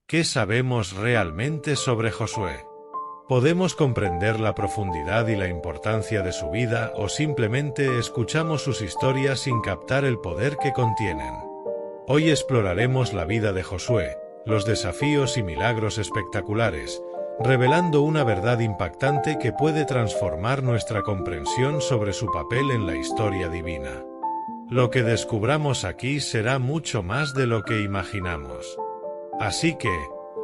¿Qué sabemos realmente sobre Josué? Podemos comprender la profundidad y la importancia de su vida o simplemente escuchamos sus historias sin captar el poder que contienen. Hoy exploraremos la vida de Josué, los desafíos y milagros espectaculares, revelando una verdad impactante que puede transformar nuestra comprensión sobre su papel en la historia divina. Lo que descubramos aquí será mucho más de lo que imaginamos. Así que,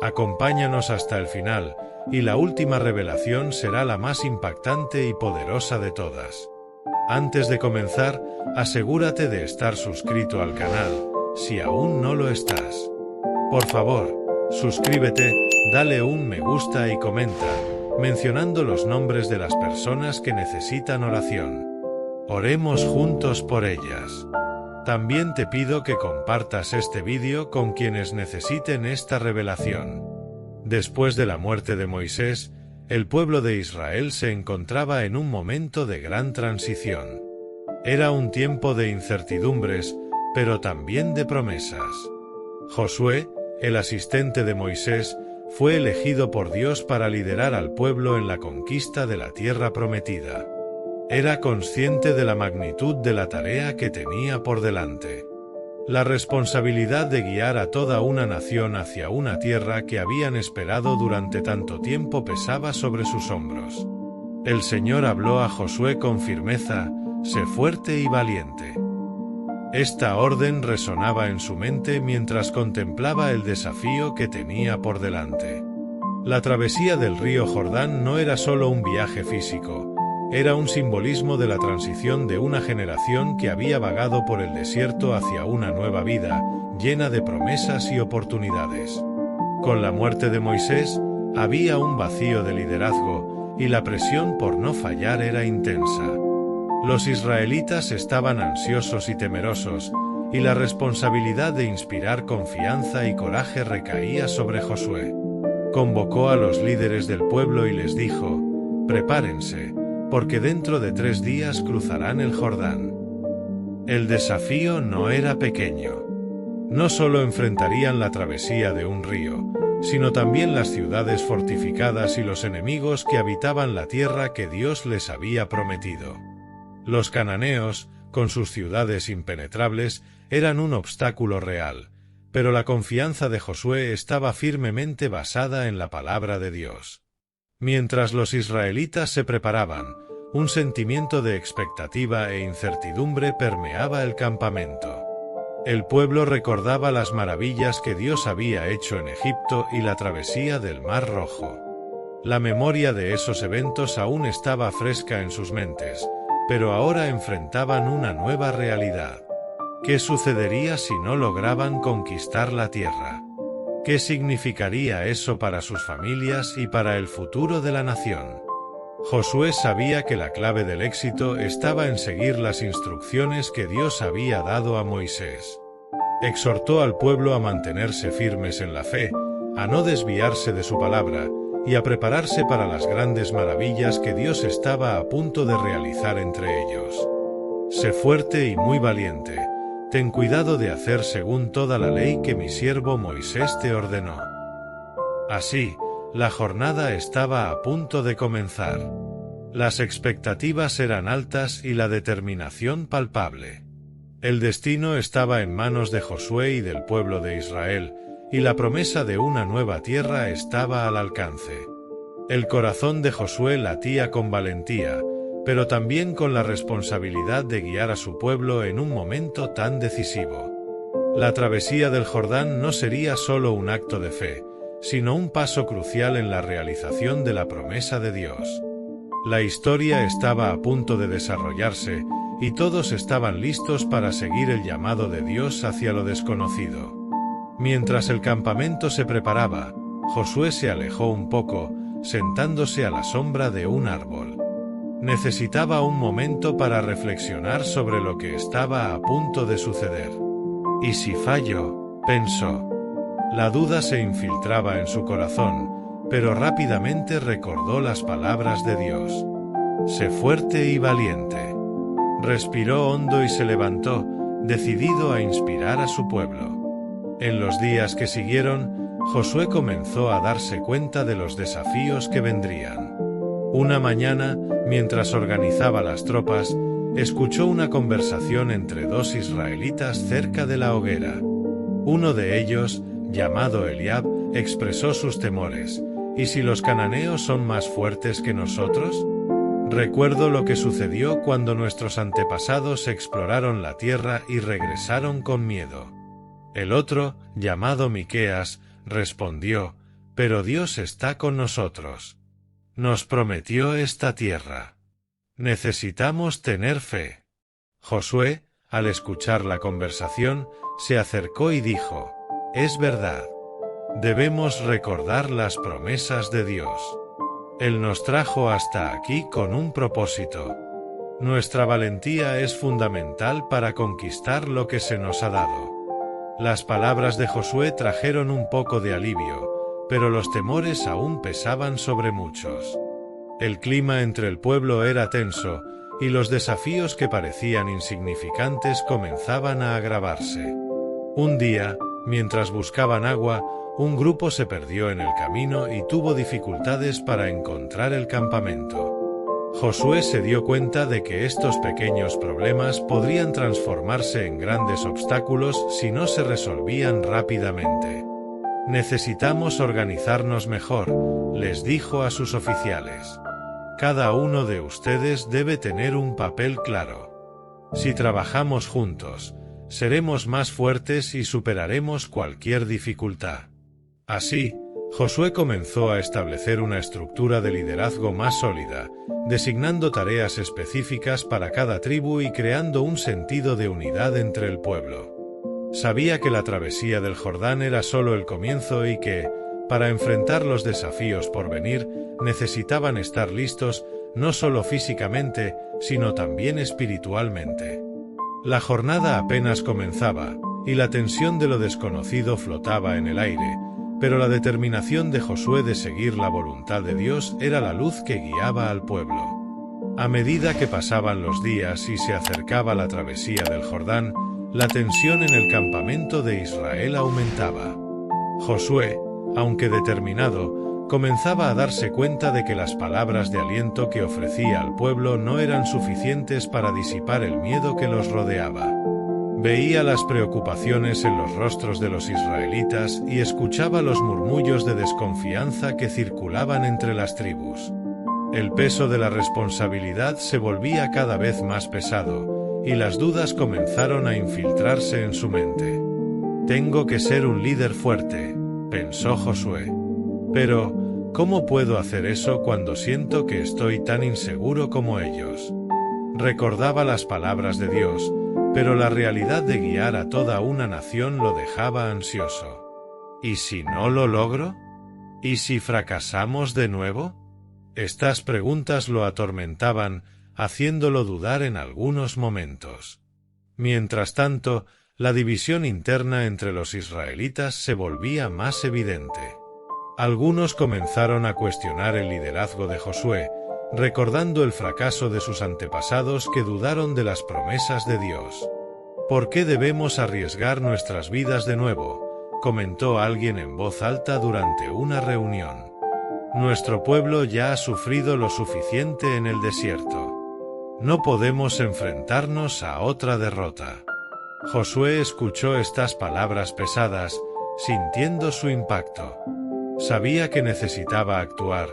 acompáñanos hasta el final, y la última revelación será la más impactante y poderosa de todas. Antes de comenzar, asegúrate de estar suscrito al canal, si aún no lo estás. Por favor, suscríbete, dale un me gusta y comenta, mencionando los nombres de las personas que necesitan oración. Oremos juntos por ellas. También te pido que compartas este vídeo con quienes necesiten esta revelación. Después de la muerte de Moisés, el pueblo de Israel se encontraba en un momento de gran transición. Era un tiempo de incertidumbres, pero también de promesas. Josué, el asistente de Moisés, fue elegido por Dios para liderar al pueblo en la conquista de la tierra prometida. Era consciente de la magnitud de la tarea que tenía por delante. La responsabilidad de guiar a toda una nación hacia una tierra que habían esperado durante tanto tiempo pesaba sobre sus hombros. El Señor habló a Josué con firmeza: «Sé fuerte y valiente». Esta orden resonaba en su mente mientras contemplaba el desafío que tenía por delante. La travesía del río Jordán no era solo un viaje físico, era un simbolismo de la transición de una generación que había vagado por el desierto hacia una nueva vida, llena de promesas y oportunidades. Con la muerte de Moisés, había un vacío de liderazgo, y la presión por no fallar era intensa. Los israelitas estaban ansiosos y temerosos, y la responsabilidad de inspirar confianza y coraje recaía sobre Josué. Convocó a los líderes del pueblo y les dijo: «Prepárense, porque dentro de 3 días cruzarán el Jordán». El desafío no era pequeño. No solo enfrentarían la travesía de un río, sino también las ciudades fortificadas y los enemigos que habitaban la tierra que Dios les había prometido. Los cananeos, con sus ciudades impenetrables, eran un obstáculo real, pero la confianza de Josué estaba firmemente basada en la palabra de Dios. Mientras los israelitas se preparaban, un sentimiento de expectativa e incertidumbre permeaba el campamento. El pueblo recordaba las maravillas que Dios había hecho en Egipto y la travesía del Mar Rojo. La memoria de esos eventos aún estaba fresca en sus mentes, pero ahora enfrentaban una nueva realidad. ¿Qué sucedería si no lograban conquistar la tierra? ¿Qué significaría eso para sus familias y para el futuro de la nación? Josué sabía que la clave del éxito estaba en seguir las instrucciones que Dios había dado a Moisés. Exhortó al pueblo a mantenerse firmes en la fe, a no desviarse de su palabra, y a prepararse para las grandes maravillas que Dios estaba a punto de realizar entre ellos. Sé fuerte y muy valiente. Ten cuidado de hacer según toda la ley que mi siervo Moisés te ordenó. Así, la jornada estaba a punto de comenzar. Las expectativas eran altas y la determinación palpable. El destino estaba en manos de Josué y del pueblo de Israel, y la promesa de una nueva tierra estaba al alcance. El corazón de Josué latía con valentía, pero también con la responsabilidad de guiar a su pueblo en un momento tan decisivo. La travesía del Jordán no sería solo un acto de fe, sino un paso crucial en la realización de la promesa de Dios. La historia estaba a punto de desarrollarse, y todos estaban listos para seguir el llamado de Dios hacia lo desconocido. Mientras el campamento se preparaba, Josué se alejó un poco, sentándose a la sombra de un árbol. Necesitaba un momento para reflexionar sobre lo que estaba a punto de suceder. «¿Y si fallo?», pensó. La duda se infiltraba en su corazón, pero rápidamente recordó las palabras de Dios. «Sé fuerte y valiente». Respiró hondo y se levantó, decidido a inspirar a su pueblo. En los días que siguieron, Josué comenzó a darse cuenta de los desafíos que vendrían. Una mañana, mientras organizaba las tropas, escuchó una conversación entre dos israelitas cerca de la hoguera. Uno de ellos, llamado Eliab, expresó sus temores. ¿Y si los cananeos son más fuertes que nosotros? Recuerdo lo que sucedió cuando nuestros antepasados exploraron la tierra y regresaron con miedo. El otro, llamado Miqueas, respondió, pero Dios está con nosotros. Nos prometió esta tierra. Necesitamos tener fe. Josué, al escuchar la conversación, se acercó y dijo, es verdad. Debemos recordar las promesas de Dios. Él nos trajo hasta aquí con un propósito. Nuestra valentía es fundamental para conquistar lo que se nos ha dado. Las palabras de Josué trajeron un poco de alivio, pero los temores aún pesaban sobre muchos. El clima entre el pueblo era tenso, y los desafíos que parecían insignificantes comenzaban a agravarse. Un día, mientras buscaban agua, un grupo se perdió en el camino y tuvo dificultades para encontrar el campamento. Josué se dio cuenta de que estos pequeños problemas podrían transformarse en grandes obstáculos si no se resolvían rápidamente. Necesitamos organizarnos mejor, les dijo a sus oficiales. Cada uno de ustedes debe tener un papel claro. Si trabajamos juntos, seremos más fuertes y superaremos cualquier dificultad. Así, Josué comenzó a establecer una estructura de liderazgo más sólida, designando tareas específicas para cada tribu y creando un sentido de unidad entre el pueblo. Sabía que la travesía del Jordán era solo el comienzo y que, para enfrentar los desafíos por venir, necesitaban estar listos, no solo físicamente, sino también espiritualmente. La jornada apenas comenzaba, y la tensión de lo desconocido flotaba en el aire, pero la determinación de Josué de seguir la voluntad de Dios era la luz que guiaba al pueblo. A medida que pasaban los días y se acercaba la travesía del Jordán, la tensión en el campamento de Israel aumentaba. Josué, aunque determinado, comenzaba a darse cuenta de que las palabras de aliento que ofrecía al pueblo no eran suficientes para disipar el miedo que los rodeaba. Veía las preocupaciones en los rostros de los israelitas y escuchaba los murmullos de desconfianza que circulaban entre las tribus. El peso de la responsabilidad se volvía cada vez más pesado, y las dudas comenzaron a infiltrarse en su mente. Tengo que ser un líder fuerte, pensó Josué. Pero, ¿cómo puedo hacer eso cuando siento que estoy tan inseguro como ellos? Recordaba las palabras de Dios, pero la realidad de guiar a toda una nación lo dejaba ansioso. ¿Y si no lo logro? ¿Y si fracasamos de nuevo? Estas preguntas lo atormentaban, haciéndolo dudar en algunos momentos. Mientras tanto, la división interna entre los israelitas se volvía más evidente. Algunos comenzaron a cuestionar el liderazgo de Josué, recordando el fracaso de sus antepasados que dudaron de las promesas de Dios. ¿Por qué debemos arriesgar nuestras vidas de nuevo?, comentó alguien en voz alta durante una reunión. Nuestro pueblo ya ha sufrido lo suficiente en el desierto. No podemos enfrentarnos a otra derrota. Josué escuchó estas palabras pesadas, sintiendo su impacto. Sabía que necesitaba actuar,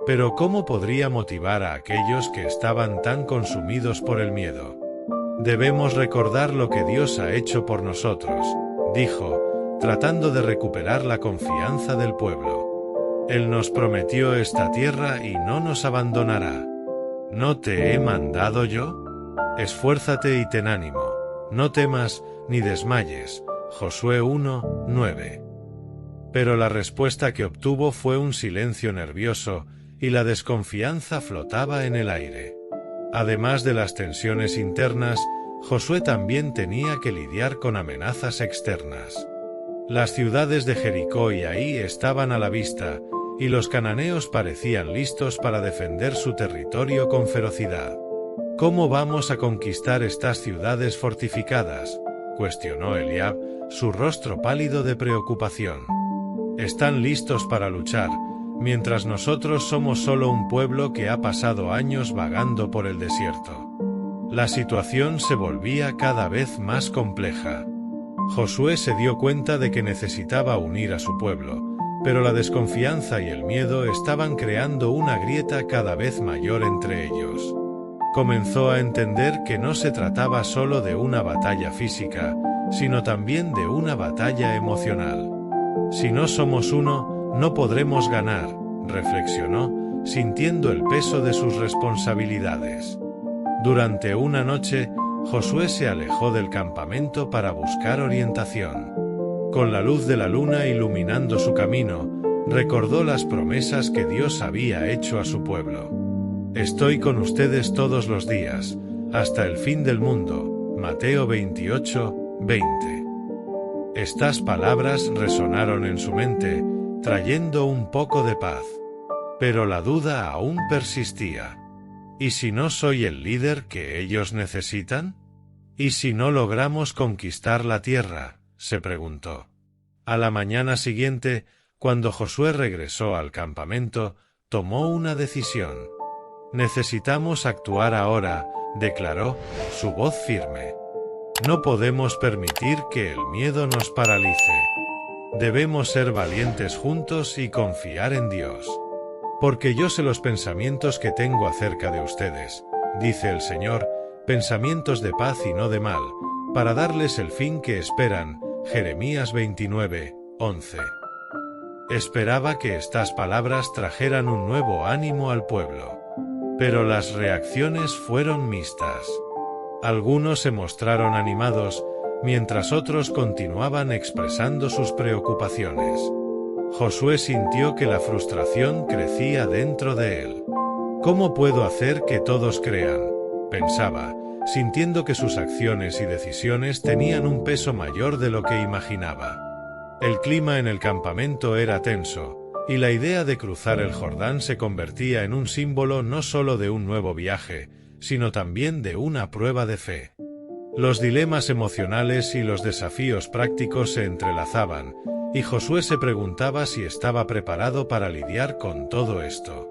pero ¿cómo podría motivar a aquellos que estaban tan consumidos por el miedo? Debemos recordar lo que Dios ha hecho por nosotros, dijo, tratando de recuperar la confianza del pueblo. Él nos prometió esta tierra y no nos abandonará. ¿No te he mandado yo? Esfuérzate y ten ánimo, no temas ni desmayes. Josué 1:9. Pero la respuesta que obtuvo fue un silencio nervioso, y la desconfianza flotaba en el aire. Además de las tensiones internas, Josué también tenía que lidiar con amenazas externas. Las ciudades de Jericó y Aí estaban a la vista, y los cananeos parecían listos para defender su territorio con ferocidad. ¿Cómo vamos a conquistar estas ciudades fortificadas?, cuestionó Eliab, su rostro pálido de preocupación. Están listos para luchar, mientras nosotros somos solo un pueblo que ha pasado años vagando por el desierto. La situación se volvía cada vez más compleja. Josué se dio cuenta de que necesitaba unir a su pueblo, pero la desconfianza y el miedo estaban creando una grieta cada vez mayor entre ellos. Comenzó a entender que no se trataba solo de una batalla física, sino también de una batalla emocional. Si no somos uno, no podremos ganar, reflexionó, sintiendo el peso de sus responsabilidades. Durante una noche, Josué se alejó del campamento para buscar orientación. Con la luz de la luna iluminando su camino, recordó las promesas que Dios había hecho a su pueblo. Estoy con ustedes todos los días, hasta el fin del mundo. Mateo 28, 20. Estas palabras resonaron en su mente, trayendo un poco de paz. Pero la duda aún persistía. ¿Y si no soy el líder que ellos necesitan? ¿Y si no logramos conquistar la tierra?, se preguntó. A la mañana siguiente, cuando Josué regresó al campamento, tomó una decisión. Necesitamos actuar ahora, declaró, su voz firme. No podemos permitir que el miedo nos paralice. Debemos ser valientes juntos y confiar en Dios. Porque yo sé los pensamientos que tengo acerca de ustedes, dice el Señor, pensamientos de paz y no de mal, para darles el fin que esperan. Jeremías 29, 11. Esperaba que estas palabras trajeran un nuevo ánimo al pueblo. Pero las reacciones fueron mixtas. Algunos se mostraron animados, mientras otros continuaban expresando sus preocupaciones. Josué sintió que la frustración crecía dentro de él. ¿Cómo puedo hacer que todos crean?, pensaba, sintiendo que sus acciones y decisiones tenían un peso mayor de lo que imaginaba. El clima en el campamento era tenso, y la idea de cruzar el Jordán se convertía en un símbolo no solo de un nuevo viaje, sino también de una prueba de fe. Los dilemas emocionales y los desafíos prácticos se entrelazaban, y Josué se preguntaba si estaba preparado para lidiar con todo esto.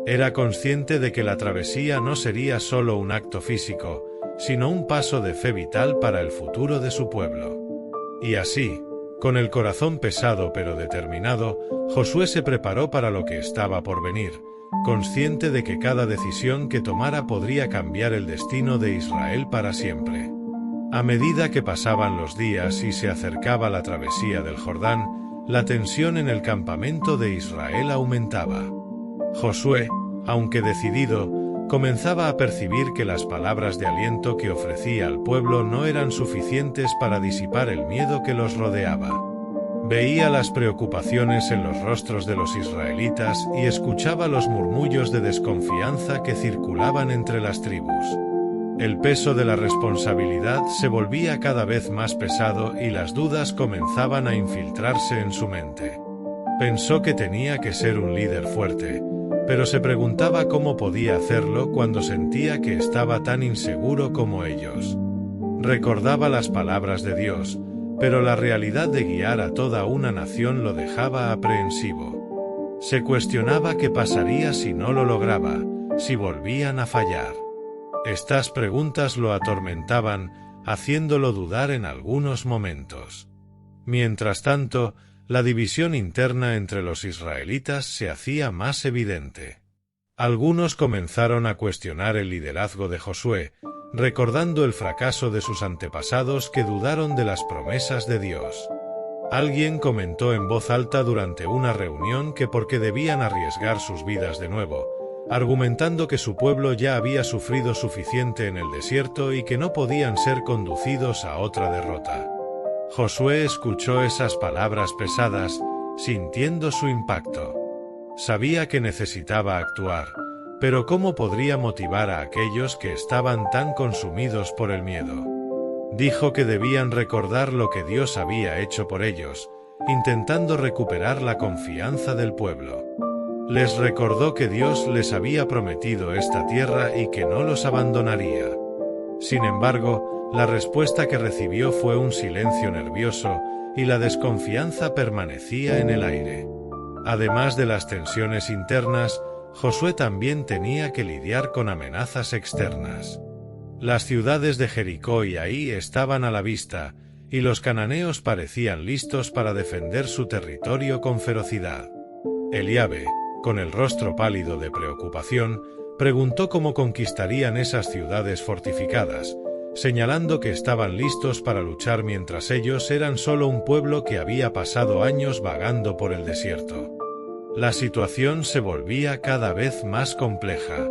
Era consciente de que la travesía no sería solo un acto físico, sino un paso de fe vital para el futuro de su pueblo. Y así, con el corazón pesado pero determinado, Josué se preparó para lo que estaba por venir, consciente de que cada decisión que tomara podría cambiar el destino de Israel para siempre. A medida que pasaban los días y se acercaba la travesía del Jordán, la tensión en el campamento de Israel aumentaba. Josué, aunque decidido, comenzaba a percibir que las palabras de aliento que ofrecía al pueblo no eran suficientes para disipar el miedo que los rodeaba. Veía las preocupaciones en los rostros de los israelitas y escuchaba los murmullos de desconfianza que circulaban entre las tribus. El peso de la responsabilidad se volvía cada vez más pesado y las dudas comenzaban a infiltrarse en su mente. Pensó que tenía que ser un líder fuerte, pero se preguntaba cómo podía hacerlo cuando sentía que estaba tan inseguro como ellos. Recordaba las palabras de Dios, pero la realidad de guiar a toda una nación lo dejaba aprehensivo. Se cuestionaba qué pasaría si no lo lograba, si volvían a fallar. Estas preguntas lo atormentaban, haciéndolo dudar en algunos momentos. Mientras tanto, la división interna entre los israelitas se hacía más evidente. Algunos comenzaron a cuestionar el liderazgo de Josué, recordando el fracaso de sus antepasados que dudaron de las promesas de Dios. Alguien comentó en voz alta durante una reunión que porque debían arriesgar sus vidas de nuevo, argumentando que su pueblo ya había sufrido suficiente en el desierto y que no podían ser conducidos a otra derrota. Josué escuchó esas palabras pesadas, sintiendo su impacto. Sabía que necesitaba actuar, pero ¿cómo podría motivar a aquellos que estaban tan consumidos por el miedo? Dijo que debían recordar lo que Dios había hecho por ellos, intentando recuperar la confianza del pueblo. Les recordó que Dios les había prometido esta tierra y que no los abandonaría. Sin embargo, la respuesta que recibió fue un silencio nervioso, y la desconfianza permanecía en el aire. Además de las tensiones internas, Josué también tenía que lidiar con amenazas externas. Las ciudades de Jericó y Hai estaban a la vista, y los cananeos parecían listos para defender su territorio con ferocidad. Eliabe, con el rostro pálido de preocupación, preguntó cómo conquistarían esas ciudades fortificadas, señalando que estaban listos para luchar mientras ellos eran solo un pueblo que había pasado años vagando por el desierto. La situación se volvía cada vez más compleja.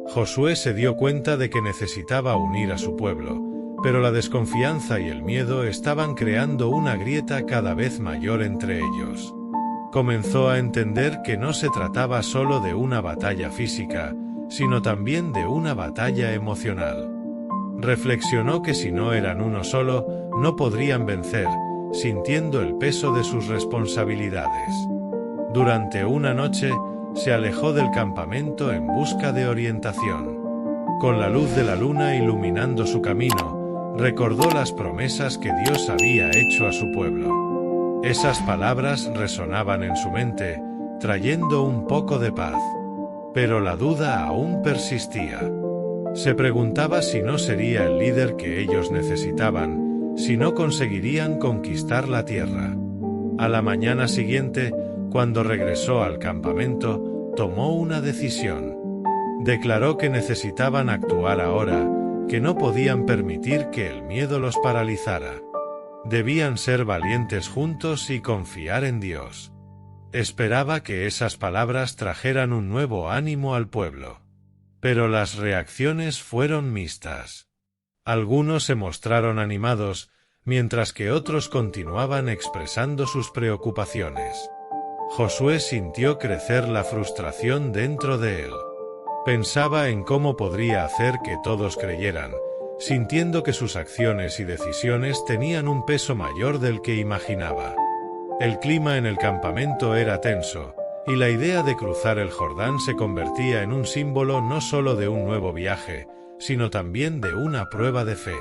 Josué se dio cuenta de que necesitaba unir a su pueblo, pero la desconfianza y el miedo estaban creando una grieta cada vez mayor entre ellos. Comenzó a entender que no se trataba solo de una batalla física, sino también de una batalla emocional. Reflexionó que si no eran uno solo, no podrían vencer, sintiendo el peso de sus responsabilidades. Durante una noche, se alejó del campamento en busca de orientación. Con la luz de la luna iluminando su camino, recordó las promesas que Dios había hecho a su pueblo. Esas palabras resonaban en su mente, trayendo un poco de paz. Pero la duda aún persistía. Se preguntaba si no sería el líder que ellos necesitaban, si no conseguirían conquistar la tierra. A la mañana siguiente, cuando regresó al campamento, tomó una decisión. Declaró que necesitaban actuar ahora, que no podían permitir que el miedo los paralizara. Debían ser valientes juntos y confiar en Dios. Esperaba que esas palabras trajeran un nuevo ánimo al pueblo. Pero las reacciones fueron mixtas. Algunos se mostraron animados, mientras que otros continuaban expresando sus preocupaciones. Josué sintió crecer la frustración dentro de él. Pensaba en cómo podría hacer que todos creyeran, sintiendo que sus acciones y decisiones tenían un peso mayor del que imaginaba. El clima en el campamento era tenso, y la idea de cruzar el Jordán se convertía en un símbolo no solo de un nuevo viaje, sino también de una prueba de fe.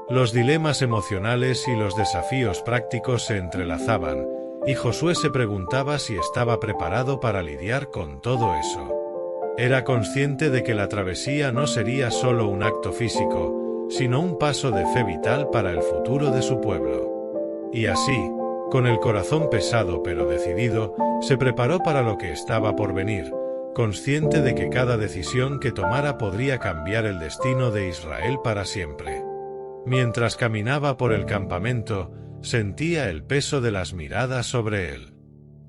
Los dilemas emocionales y los desafíos prácticos se entrelazaban, y Josué se preguntaba si estaba preparado para lidiar con todo eso. Era consciente de que la travesía no sería solo un acto físico, sino un paso de fe vital para el futuro de su pueblo. Y así, con el corazón pesado pero decidido, se preparó para lo que estaba por venir, consciente de que cada decisión que tomara podría cambiar el destino de Israel para siempre. Mientras caminaba por el campamento, sentía el peso de las miradas sobre él.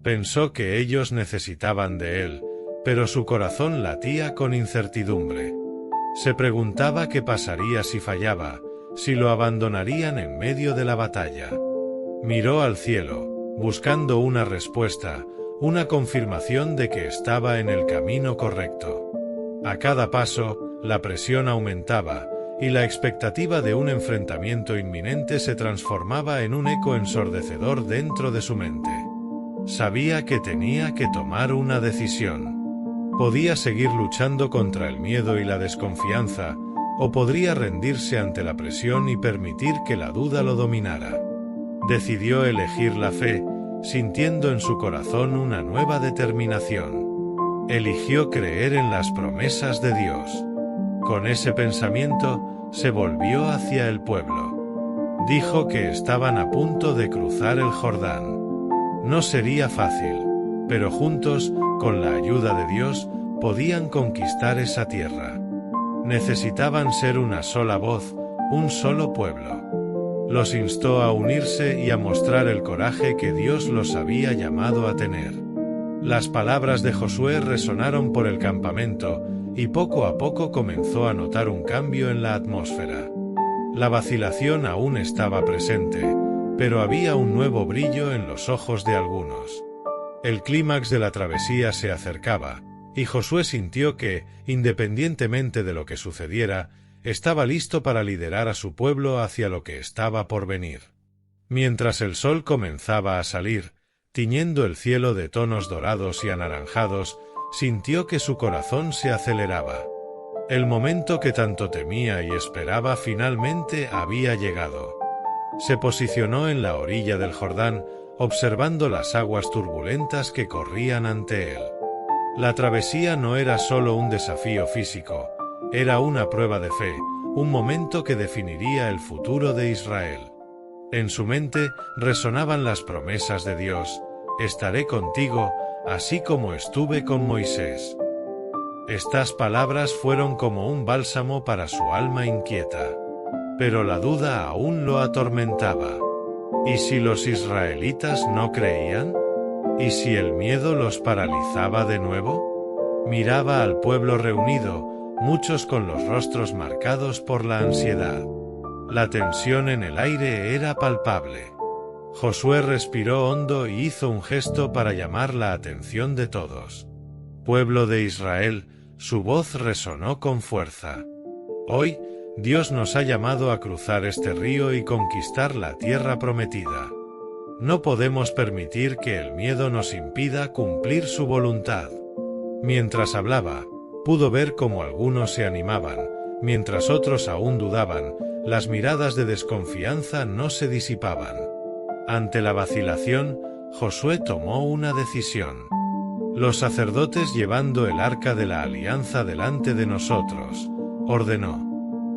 Pensó que ellos necesitaban de él, pero su corazón latía con incertidumbre. Se preguntaba qué pasaría si fallaba, si lo abandonarían en medio de la batalla. Miró al cielo, buscando una respuesta, una confirmación de que estaba en el camino correcto. A cada paso, la presión aumentaba, y la expectativa de un enfrentamiento inminente se transformaba en un eco ensordecedor dentro de su mente. Sabía que tenía que tomar una decisión. Podía seguir luchando contra el miedo y la desconfianza, o podría rendirse ante la presión y permitir que la duda lo dominara. Decidió elegir la fe, sintiendo en su corazón una nueva determinación. Eligió creer en las promesas de Dios. Con ese pensamiento, se volvió hacia el pueblo. Dijo que estaban a punto de cruzar el Jordán. No sería fácil, pero juntos, con la ayuda de Dios, podían conquistar esa tierra. Necesitaban ser una sola voz, un solo pueblo. Los instó a unirse y a mostrar el coraje que Dios los había llamado a tener. Las palabras de Josué resonaron por el campamento, y poco a poco comenzó a notar un cambio en la atmósfera. La vacilación aún estaba presente, pero había un nuevo brillo en los ojos de algunos. El clímax de la travesía se acercaba, y Josué sintió que, independientemente de lo que sucediera, estaba listo para liderar a su pueblo hacia lo que estaba por venir. Mientras el sol comenzaba a salir, tiñendo el cielo de tonos dorados y anaranjados, sintió que su corazón se aceleraba. El momento que tanto temía y esperaba finalmente había llegado. Se posicionó en la orilla del Jordán, observando las aguas turbulentas que corrían ante él. La travesía no era solo un desafío físico, era una prueba de fe, un momento que definiría el futuro de Israel. En su mente resonaban las promesas de Dios: estaré contigo, así como estuve con Moisés. Estas palabras fueron como un bálsamo para su alma inquieta. Pero la duda aún lo atormentaba. ¿Y si los israelitas no creían? ¿Y si el miedo los paralizaba de nuevo? Miraba al pueblo reunido, muchos con los rostros marcados por la ansiedad. La tensión en el aire era palpable. Josué respiró hondo y hizo un gesto para llamar la atención de todos. Pueblo de Israel, su voz resonó con fuerza. Hoy, Dios nos ha llamado a cruzar este río y conquistar la tierra prometida. No podemos permitir que el miedo nos impida cumplir su voluntad. Mientras hablaba, pudo ver cómo algunos se animaban, mientras otros aún dudaban. Las miradas de desconfianza no se disipaban. Ante la vacilación, Josué tomó una decisión. Los sacerdotes llevando el arca de la alianza delante de nosotros, ordenó.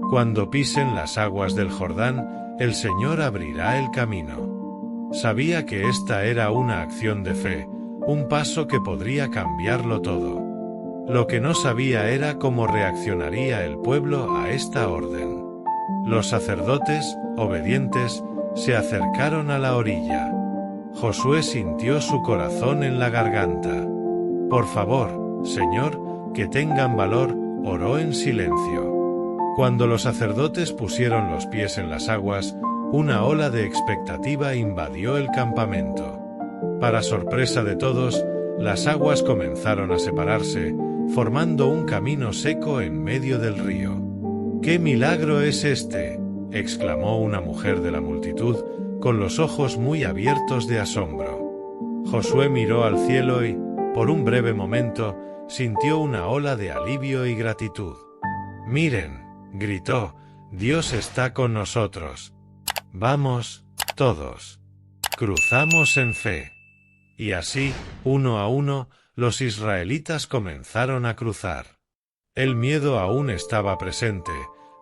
Cuando pisen las aguas del Jordán, el Señor abrirá el camino. Sabía que esta era una acción de fe, un paso que podría cambiarlo todo. Lo que no sabía era cómo reaccionaría el pueblo a esta orden. Los sacerdotes, obedientes, se acercaron a la orilla. Josué sintió su corazón en la garganta. Por favor, Señor, que tengan valor, oró en silencio. Cuando los sacerdotes pusieron los pies en las aguas, una ola de expectativa invadió el campamento. Para sorpresa de todos, las aguas comenzaron a separarse, formando un camino seco en medio del río. «¡Qué milagro es este!», exclamó una mujer de la multitud, con los ojos muy abiertos de asombro. Josué miró al cielo y, por un breve momento, sintió una ola de alivio y gratitud. «¡Miren!», gritó, «Dios está con nosotros. Vamos, todos. Cruzamos en fe». Y así, uno a uno, los israelitas comenzaron a cruzar. El miedo aún estaba presente,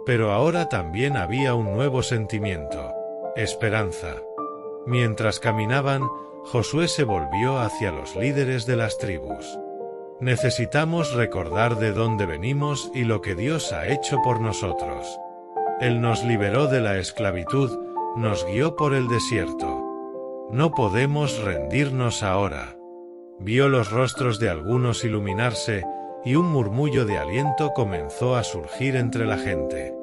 pero ahora también había un nuevo sentimiento: esperanza. Mientras caminaban, Josué se volvió hacia los líderes de las tribus. Necesitamos recordar de dónde venimos y lo que Dios ha hecho por nosotros. Él nos liberó de la esclavitud, nos guió por el desierto. No podemos rendirnos ahora. Vio los rostros de algunos iluminarse, y un murmullo de aliento comenzó a surgir entre la gente.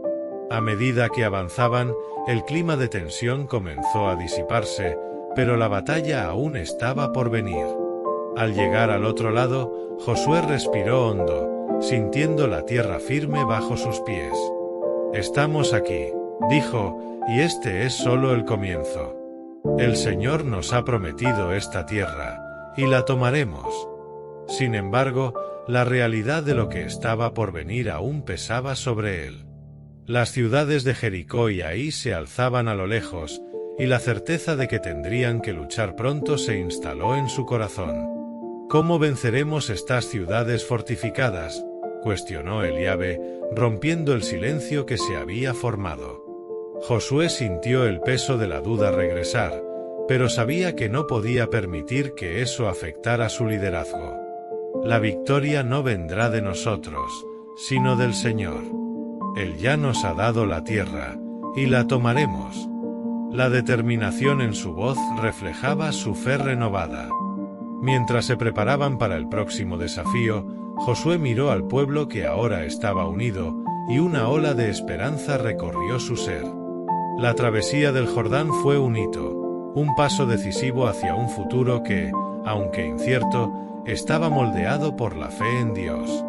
A medida que avanzaban, el clima de tensión comenzó a disiparse, pero la batalla aún estaba por venir. Al llegar al otro lado, Josué respiró hondo, sintiendo la tierra firme bajo sus pies. «Estamos aquí», dijo, «y este es solo el comienzo. El Señor nos ha prometido esta tierra, y la tomaremos». Sin embargo, la realidad de lo que estaba por venir aún pesaba sobre él. Las ciudades de Jericó y Aí se alzaban a lo lejos, y la certeza de que tendrían que luchar pronto se instaló en su corazón. «¿Cómo venceremos estas ciudades fortificadas?», cuestionó Eliabe, rompiendo el silencio que se había formado. Josué sintió el peso de la duda regresar, pero sabía que no podía permitir que eso afectara su liderazgo. «La victoria no vendrá de nosotros, sino del Señor. Él ya nos ha dado la tierra, y la tomaremos». La determinación en su voz reflejaba su fe renovada. Mientras se preparaban para el próximo desafío, Josué miró al pueblo que ahora estaba unido, y una ola de esperanza recorrió su ser. La travesía del Jordán fue un hito, un paso decisivo hacia un futuro que, aunque incierto, estaba moldeado por la fe en Dios.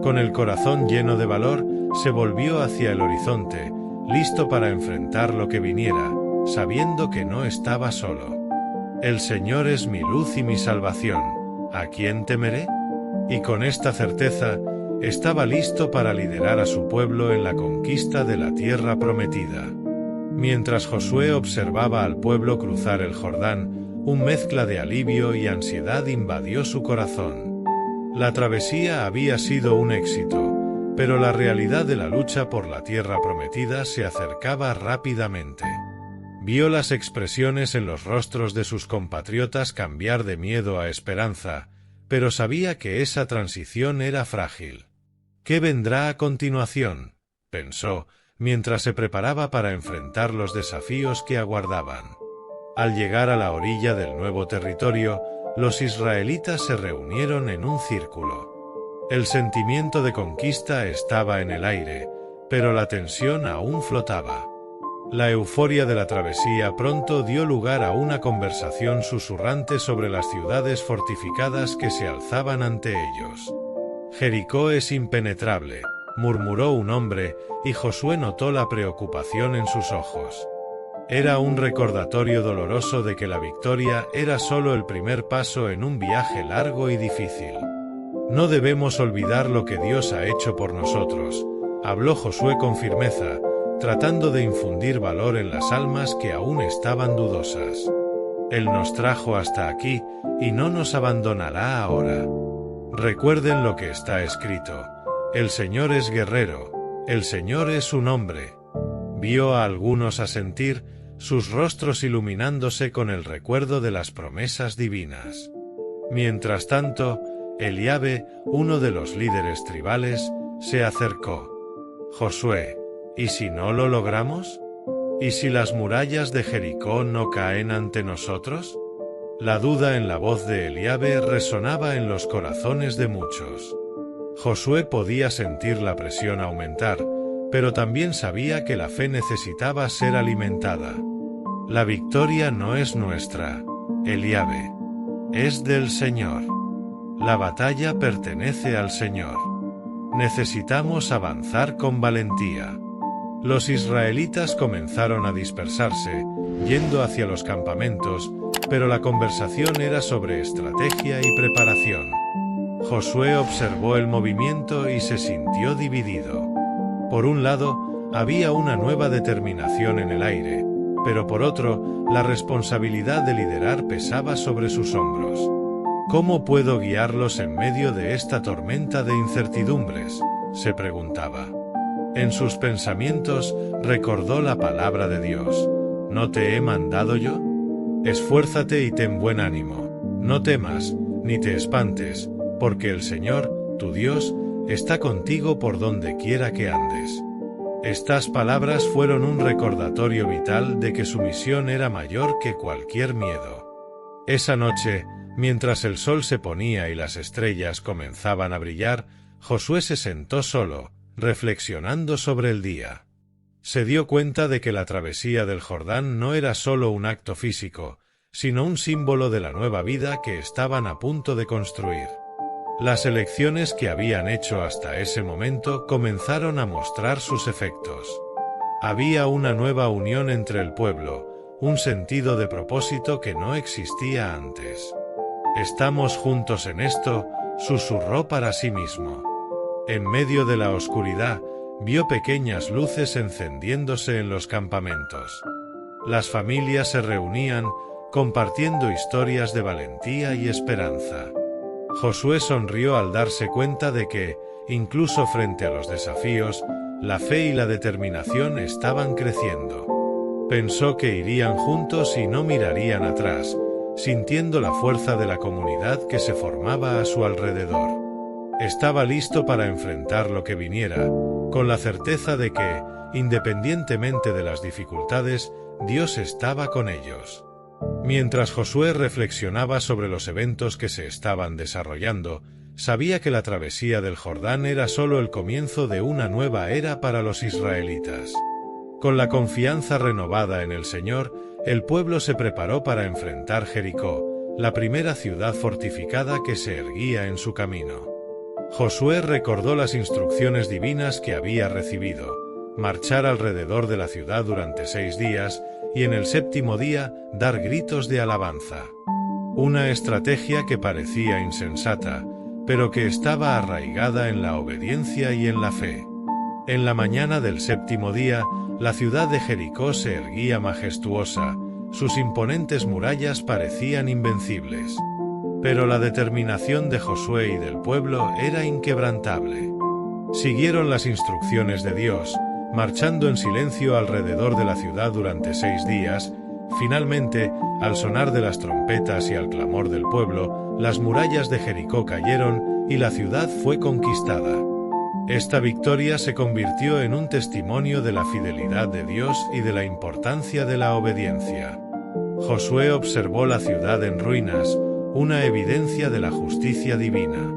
Con el corazón lleno de valor, se volvió hacia el horizonte, listo para enfrentar lo que viniera, sabiendo que no estaba solo. «El Señor es mi luz y mi salvación, ¿a quién temeré?». Y con esta certeza, estaba listo para liderar a su pueblo en la conquista de la tierra prometida. Mientras Josué observaba al pueblo cruzar el Jordán, una mezcla de alivio y ansiedad invadió su corazón. La travesía había sido un éxito, pero la realidad de la lucha por la tierra prometida se acercaba rápidamente. Vio las expresiones en los rostros de sus compatriotas cambiar de miedo a esperanza, pero sabía que esa transición era frágil. ¿Qué vendrá a continuación?, pensó, mientras se preparaba para enfrentar los desafíos que aguardaban. Al llegar a la orilla del nuevo territorio, los israelitas se reunieron en un círculo. El sentimiento de conquista estaba en el aire, pero la tensión aún flotaba. La euforia de la travesía pronto dio lugar a una conversación susurrante sobre las ciudades fortificadas que se alzaban ante ellos. «Jericó es impenetrable», murmuró un hombre, y Josué notó la preocupación en sus ojos. Era un recordatorio doloroso de que la victoria era solo el primer paso en un viaje largo y difícil. «No debemos olvidar lo que Dios ha hecho por nosotros», habló Josué con firmeza, tratando de infundir valor en las almas que aún estaban dudosas. Él nos trajo hasta aquí, y no nos abandonará ahora. Recuerden lo que está escrito: el Señor es guerrero, el Señor es su nombre. Vio a algunos asentir, sus rostros iluminándose con el recuerdo de las promesas divinas. Mientras tanto, Eliabe, uno de los líderes tribales, se acercó. «Josué, ¿y si no lo logramos? ¿Y si las murallas de Jericó no caen ante nosotros?». La duda en la voz de Eliabe resonaba en los corazones de muchos. Josué podía sentir la presión aumentar, pero también sabía que la fe necesitaba ser alimentada. «La victoria no es nuestra, Eliabe. Es del Señor. La batalla pertenece al Señor. Necesitamos avanzar con valentía». Los israelitas comenzaron a dispersarse, yendo hacia los campamentos, pero la conversación era sobre estrategia y preparación. Josué observó el movimiento y se sintió dividido. Por un lado, había una nueva determinación en el aire, pero por otro, la responsabilidad de liderar pesaba sobre sus hombros. «¿Cómo puedo guiarlos en medio de esta tormenta de incertidumbres?», se preguntaba. En sus pensamientos recordó la palabra de Dios: «¿No te he mandado yo? Esfuérzate y ten buen ánimo, no temas, ni te espantes, porque el Señor, tu Dios, está contigo por donde quiera que andes». Estas palabras fueron un recordatorio vital de que su misión era mayor que cualquier miedo. Esa noche, mientras el sol se ponía y las estrellas comenzaban a brillar, Josué se sentó solo, reflexionando sobre el día. Se dio cuenta de que la travesía del Jordán no era solo un acto físico, sino un símbolo de la nueva vida que estaban a punto de construir. Las elecciones que habían hecho hasta ese momento comenzaron a mostrar sus efectos. Había una nueva unión entre el pueblo, un sentido de propósito que no existía antes. «Estamos juntos en esto», susurró para sí mismo. En medio de la oscuridad, vio pequeñas luces encendiéndose en los campamentos. Las familias se reunían, compartiendo historias de valentía y esperanza. Josué sonrió al darse cuenta de que, incluso frente a los desafíos, la fe y la determinación estaban creciendo. Pensó que irían juntos y no mirarían atrás, sintiendo la fuerza de la comunidad que se formaba a su alrededor. Estaba listo para enfrentar lo que viniera, con la certeza de que, independientemente de las dificultades, Dios estaba con ellos. Mientras Josué reflexionaba sobre los eventos que se estaban desarrollando, sabía que la travesía del Jordán era solo el comienzo de una nueva era para los israelitas. Con la confianza renovada en el Señor, el pueblo se preparó para enfrentar Jericó, la primera ciudad fortificada que se erguía en su camino. Josué recordó las instrucciones divinas que había recibido: marchar alrededor de la ciudad durante 6 días, y en el 7º día, dar gritos de alabanza. Una estrategia que parecía insensata, pero que estaba arraigada en la obediencia y en la fe. En la mañana del 7º día, La ciudad de Jericó se erguía majestuosa, sus imponentes murallas parecían invencibles. Pero la determinación de Josué y del pueblo era inquebrantable. Siguieron las instrucciones de Dios, marchando en silencio alrededor de la ciudad durante 6 días. Finalmente, al sonar de las trompetas y al clamor del pueblo, las murallas de Jericó cayeron y la ciudad fue conquistada. Esta victoria se convirtió en un testimonio de la fidelidad de Dios y de la importancia de la obediencia. Josué observó la ciudad en ruinas, una evidencia de la justicia divina.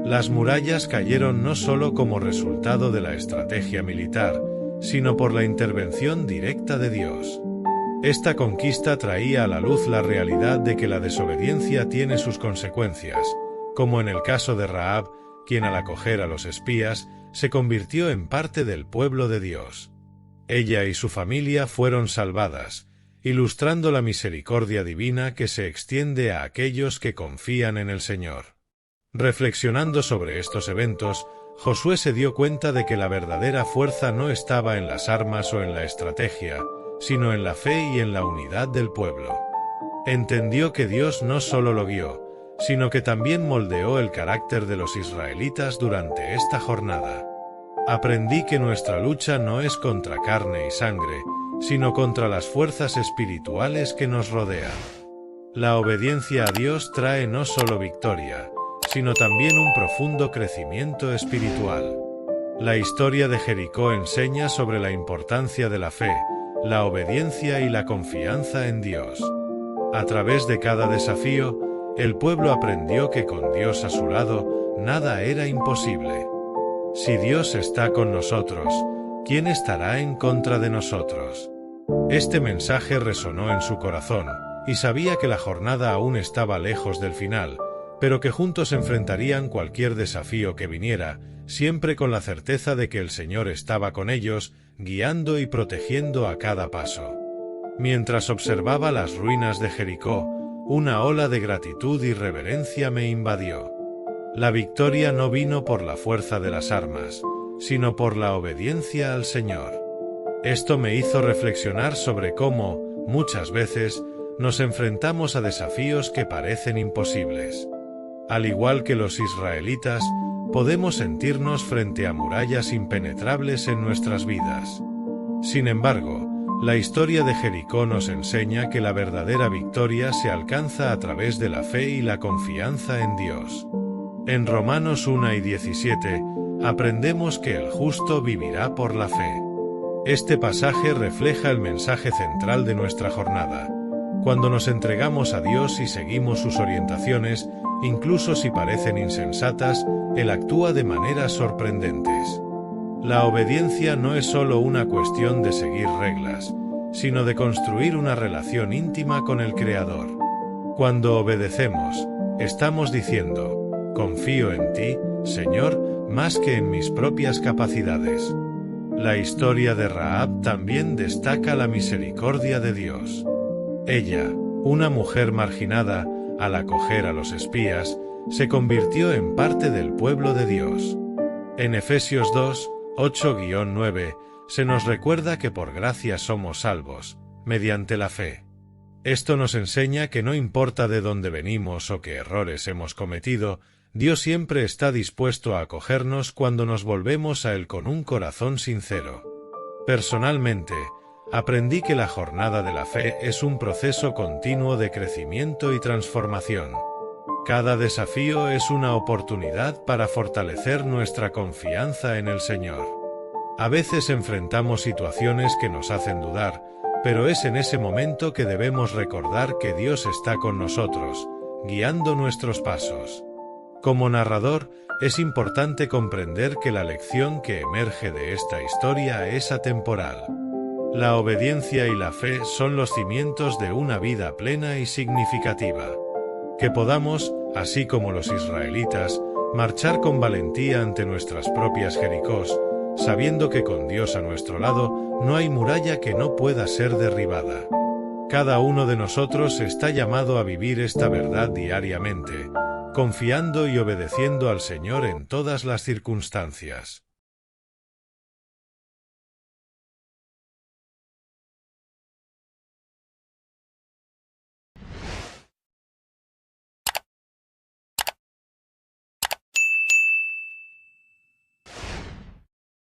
Las murallas cayeron no solo como resultado de la estrategia militar, sino por la intervención directa de Dios. Esta conquista traía a la luz la realidad de que la desobediencia tiene sus consecuencias, como en el caso de Rahab, quien al acoger a los espías, se convirtió en parte del pueblo de Dios. Ella y su familia fueron salvadas, ilustrando la misericordia divina que se extiende a aquellos que confían en el Señor. Reflexionando sobre estos eventos, Josué se dio cuenta de que la verdadera fuerza no estaba en las armas o en la estrategia, sino en la fe y en la unidad del pueblo. Entendió que Dios no solo lo guió, sino que también moldeó el carácter de los israelitas durante esta jornada. Aprendí que nuestra lucha no es contra carne y sangre, sino contra las fuerzas espirituales que nos rodean. La obediencia a Dios trae no solo victoria, sino también un profundo crecimiento espiritual. La historia de Jericó enseña sobre la importancia de la fe, la obediencia y la confianza en Dios. A través de cada desafío, el pueblo aprendió que con Dios a su lado, nada era imposible. Si Dios está con nosotros, ¿quién estará en contra de nosotros? Este mensaje resonó en su corazón, y sabía que la jornada aún estaba lejos del final, pero que juntos enfrentarían cualquier desafío que viniera, siempre con la certeza de que el Señor estaba con ellos, guiando y protegiendo a cada paso. Mientras observaba las ruinas de Jericó, una ola de gratitud y reverencia me invadió. La victoria no vino por la fuerza de las armas, sino por la obediencia al Señor. Esto me hizo reflexionar sobre cómo, muchas veces, nos enfrentamos a desafíos que parecen imposibles. Al igual que los israelitas, podemos sentirnos frente a murallas impenetrables en nuestras vidas. Sin embargo, la historia de Jericó nos enseña que la verdadera victoria se alcanza a través de la fe y la confianza en Dios. En Romanos 1:17, aprendemos que el justo vivirá por la fe. Este pasaje refleja el mensaje central de nuestra jornada. Cuando nos entregamos a Dios y seguimos sus orientaciones, incluso si parecen insensatas, Él actúa de maneras sorprendentes. La obediencia no es solo una cuestión de seguir reglas, sino de construir una relación íntima con el Creador. Cuando obedecemos, estamos diciendo: confío en ti, Señor, más que en mis propias capacidades. La historia de Rahab también destaca la misericordia de Dios. Ella, una mujer marginada, al acoger a los espías, se convirtió en parte del pueblo de Dios. En Efesios 2:8-9, se nos recuerda que por gracia somos salvos, mediante la fe. Esto nos enseña que no importa de dónde venimos o qué errores hemos cometido, Dios siempre está dispuesto a acogernos cuando nos volvemos a Él con un corazón sincero. Personalmente, aprendí que la jornada de la fe es un proceso continuo de crecimiento y transformación. Cada desafío es una oportunidad para fortalecer nuestra confianza en el Señor. A veces enfrentamos situaciones que nos hacen dudar, pero es en ese momento que debemos recordar que Dios está con nosotros, guiando nuestros pasos. Como narrador, es importante comprender que la lección que emerge de esta historia es atemporal. La obediencia y la fe son los cimientos de una vida plena y significativa. Que podamos, así como los israelitas, marchar con valentía ante nuestras propias Jericós, sabiendo que con Dios a nuestro lado no hay muralla que no pueda ser derribada. Cada uno de nosotros está llamado a vivir esta verdad diariamente, confiando y obedeciendo al Señor en todas las circunstancias.